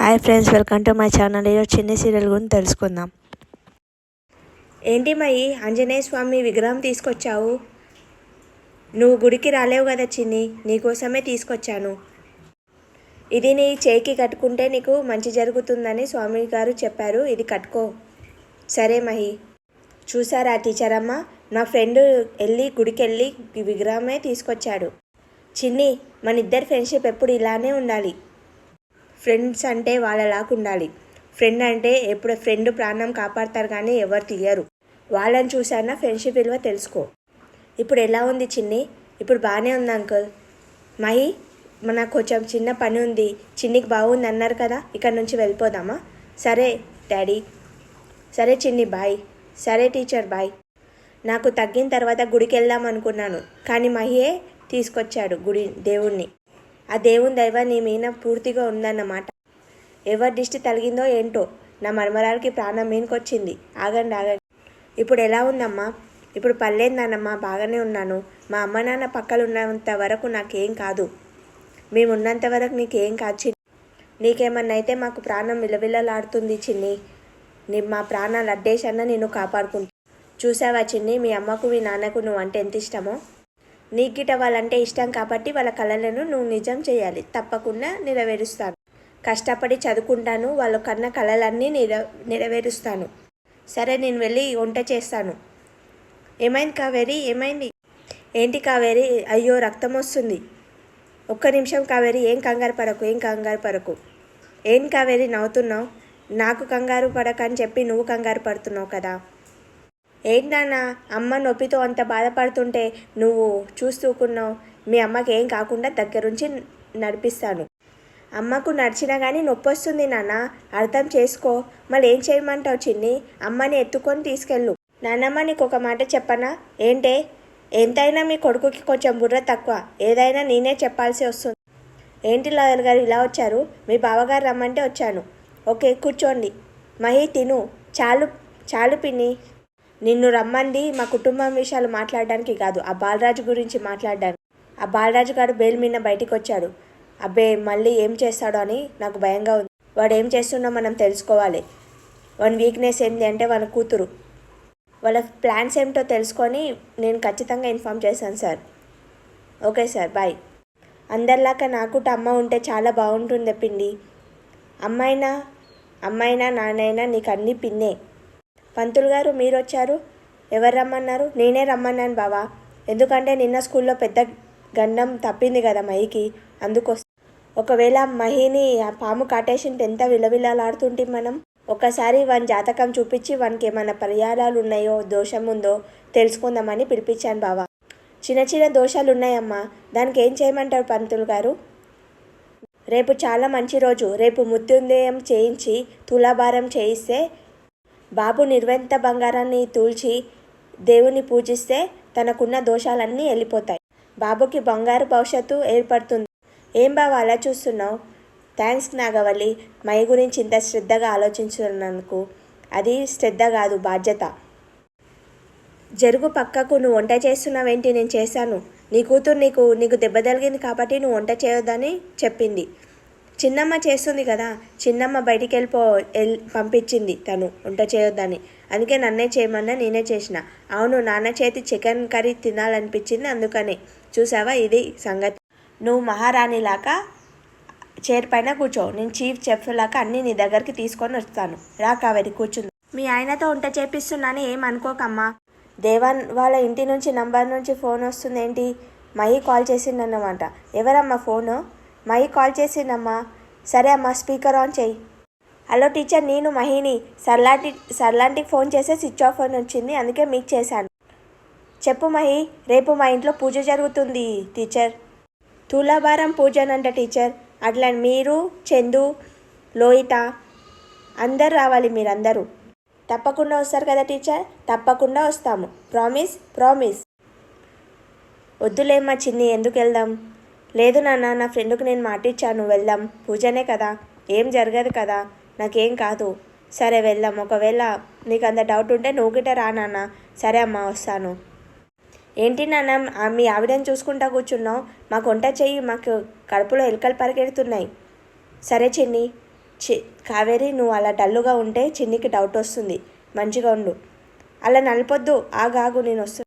Hi friends, welcome to my channel. ఈరోజు చిన్ని serial గురించి తెలుసుకుందాం. ఏంటి మయి, ఆంజనేయ స్వామి విగ్రహం తీసుకొచ్చావు? నువ్వు గుడికి రాలేవు కదా చిన్ని, నీకోసమే తీసుకొచ్చాను. ఇది నీ చేయికి కట్టుకుంటే నీకు మంచి జరుగుతుందని స్వామి గారు చెప్పారు. ఇది కట్టుకో. సరే మహి. చూసారా టీచర్ అమ్మ, నా ఫ్రెండ్ గుడికి వెళ్ళి విగ్రహమే తీసుకొచ్చాడు. చిన్ని, మన ఇద్దరి ఫ్రెండ్షిప్ ఎప్పుడు ఇలానే ఉండాలి. ఫ్రెండ్స్ అంటే వాళ్ళలాగా ఉండాలి. ఫ్రెండ్ అంటే ఎప్పుడు ఫ్రెండ్ ప్రాణం కాపాడతారు కానీ ఎవరు తీయరు. వాళ్ళని చూసానా ఫ్రెండ్షిప్ విలువ తెలుసుకో. ఇప్పుడు ఎలా ఉంది చిన్ని? ఇప్పుడు బాగానే ఉంది అంకుల్. మహి, నాకు కొంచెం చిన్న పని ఉంది. చిన్నికి బాగుంది అన్నారు కదా, ఇక్కడ నుంచి వెళ్ళిపోదామా? సరే డాడీ. సరే చిన్ని, బాయ్. సరే టీచర్, బాయ్. నాకు తగ్గిన తర్వాత గుడికి వెళ్దాం అనుకున్నాను, కానీ మహియే తీసుకొచ్చాడు దేవుణ్ణి. ఆ దేవుని దైవ నీ మీద పూర్తిగా ఉందన్నమాట. ఎవరి దిష్టి తగిలిందో ఏంటో, నా మర్మరాలకి ప్రాణం మీనకొచ్చింది. ఆగండి. ఇప్పుడు ఎలా ఉందమ్మా? ఇప్పుడు పర్లేదు నాన్నమ్మ, బాగానే ఉన్నాను. మా అమ్మ నాన్న పక్కన ఉన్నంత వరకు నాకేం కాదు. మేము ఉన్నంత వరకు నీకేం కాదు చిన్ని. నీకేమన్నా అయితే మాకు ప్రాణం విలవిలలాడుతుంది చిన్ని. మా ప్రాణాలు అడ్డేసన్నా నిన్ను కాపాడుకుంటా. చూసావా చిన్ని, మీ అమ్మకు మీ నాన్నకు నువ్వు అంటే ఎంత ఇష్టమో. నీకిట వాళ్ళంటే ఇష్టం కాబట్టి వాళ్ళ కళలను నువ్వు నిజం చేయాలి. తప్పకుండా నెరవేరుస్తాను. కష్టపడి చదువుకుంటాను, వాళ్ళ కన్న కళలన్నీ నెరవేరుస్తాను. సరే, నేను వెళ్ళి వంట చేస్తాను. ఏమైంది కావేరి, ఏమైంది? ఏంటి కావేరి? అయ్యో, రక్తం వస్తుంది. ఒక్క నిమిషం కావేరి, ఏం కంగారు పడకు. ఏం కావేరి నవ్వుతున్నావు? నాకు కంగారు పడకని చెప్పి నువ్వు కంగారు పడుతున్నావు కదా. ఏంటన్నా, అమ్మ నొప్పితో అంత బాధపడుతుంటే నువ్వు చూస్తూకున్నావు. మీ అమ్మకి ఏం కాకుండా దగ్గరుంచి నడిపిస్తాను. అమ్మకు నడిచినా కానీ నొప్పి వస్తుంది నాన్న, అర్థం చేసుకో. మళ్ళీ ఏం చేయమంటావు చిన్ని? అమ్మని ఎత్తుకొని తీసుకెళ్ళు. నాన్నమ్మ, నీకు ఒక మాట చెప్పనా? ఏంటే? ఎంతైనా మీ కొడుకుకి కొంచెం బుర్ర తక్కువ. ఏదైనా నేనే చెప్పాల్సి వస్తుంది. ఏంటి లాయర్ గారు ఇలా వచ్చారు? మీ బావగారు రమ్మంటే వచ్చాను. ఓకే, కూర్చోండి. మహి, తిను. చాలు పిన్ని. నిన్ను రమ్మంది మా కుటుంబం విషయాలు మాట్లాడడానికి కాదు, ఆ బాలరాజు గురించి మాట్లాడడానికి. ఆ బాలరాజు గారు బెయిల్ మీద బయటికి వచ్చాడు. అబ్బే, మళ్ళీ ఏం చేస్తాడో అని నాకు భయంగా ఉంది. వాడు ఏం చేస్తున్నా మనం తెలుసుకోవాలి. వాని వీక్నెస్ ఏంటి అంటే వాళ్ళ కూతురు. వాళ్ళ ప్లాన్స్ ఏమిటో తెలుసుకొని నేను ఖచ్చితంగా ఇన్ఫామ్ చేశాను సార్. Okay sir, bye. అందరిలాగా నాకు అమ్మ ఉంటే చాలా బాగుంటుంది పిండి. అమ్మైనా నాన్నైనా నీకు అన్నీ పిన్నే. పంతులు గారు, మీరు వచ్చారు. ఎవరు రమ్మన్నారు? నేనే రమ్మన్నాను బావా. ఎందుకంటే నిన్న స్కూల్లో పెద్ద గండం తప్పింది కదా మహికి, అందుకోసం. ఒకవేళ మహిని ఆ పాము కాటేసింటే ఎంత విలవిలలాడుతుంటే మనం. ఒకసారి వాని జాతకం చూపించి వానికి ఏమైనా పర్యాయాలు ఉన్నాయో, దోషం ఉందో తెలుసుకుందామని పిలిపించాను బావా. చిన్న దోషాలు ఉన్నాయమ్మా, దానికి ఏం చేయమంటారు పంతులు గారు? రేపు చాలా మంచి రోజు. రేపు మృత్యుంజయం చేయించి తులాభారం చేయిస్తే, బాబు నిర్వంత బంగారాన్ని తూల్చి దేవుని పూజిస్తే తనకున్న దోషాలన్నీ వెళ్ళిపోతాయి. బాబుకి బంగారు భవిష్యత్తు ఏర్పడుతుంది. ఏం బాబా అలా చూస్తున్నావు? థ్యాంక్స్ నాగవల్లి, మై గురించి ఇంత శ్రద్ధగా ఆలోచించున్నందుకు. అది శ్రద్ధ కాదు, బాధ్యత. జరుగు పక్కకు. నువ్వు వంట చేస్తున్నావేంటి? నేను చేశాను. నీ కూతురు నీకు దెబ్బ తగిలింది కాబట్టి నువ్వు వంట చేయొద్దని చెప్పింది. చిన్నమ్మ చేస్తుంది కదా. చిన్నమ్మ బయటికి పంపించింది తను వంట చేయొద్దని. అందుకే నన్నే చేయమన్నా, నేనే చేసిన. అవును, నాన్న చేతి చికెన్ కర్రీ తినాలనిపించింది, అందుకనే. చూసావా, ఇది సంగతి. నువ్వు మహారాణిలాగా చైర్ పైన కూర్చో. నేను చీఫ్ చెఫ్ లాగా అన్నీ నీ దగ్గరికి తీసుకొని వస్తాను. రా కావేరి, కూర్చుంది. మీ ఆయనతో వంట చేపిస్తున్నాను, ఏం అనుకోకమ్మా. దేవాన్ వాళ్ళ ఇంటి నుంచి నంబర్ నుంచి ఫోన్ వస్తుంది. ఏంటి? మహి కాల్ చేసిందన్నమాట. ఎవరమ్మా ఫోను? మహి కాల్ చేసిందమ్మా. సరే అమ్మా, స్పీకర్ ఆన్ చేయి. హలో టీచర్, నేను మహిని. సర్లాంటికి ఫోన్ చేస్తే స్విచ్ ఆఫ్ అని వచ్చింది, అందుకే మీకు చేశాను. చెప్పు మహి. రేపు మా ఇంట్లో పూజ జరుగుతుంది టీచర్. తులాభారం పూజనంట టీచర్. అట్లా మీరు, చందు, లోహిత అందరు రావాలి. మీరందరూ తప్పకుండా వస్తారు కదా టీచర్? తప్పకుండా వస్తాము. ప్రామిస్. వద్దులేమ్మా చిన్ని, ఎందుకు వెళ్దాం? లేదు నాన్న, నా ఫ్రెండ్కి నేను మాటిచ్చాను, వెళ్దాం. పూజనే కదా, ఏం జరగదు కదా, నాకేం కాదు. సరే వెళ్దాం. ఒకవేళ నీకు అంత డౌట్ ఉంటే నువ్వు గిట్ట రా నాన్న. సరే అమ్మా, వస్తాను. ఏంటి నాన్న మీ ఆవిడని చూసుకుంటా కూర్చున్నావు? మాకు వంట చెయ్యి, మాకు కడుపులో ఎలుకలు పరిగెడుతున్నాయి. సరే చిన్ని, కావేరి, నువ్వు అలా డల్లుగా ఉంటే చిన్నికి డౌట్ వస్తుంది. మంచిగా ఉండు. అలా నలపొద్దు. ఆగాగు, నేను వస్తున్నా.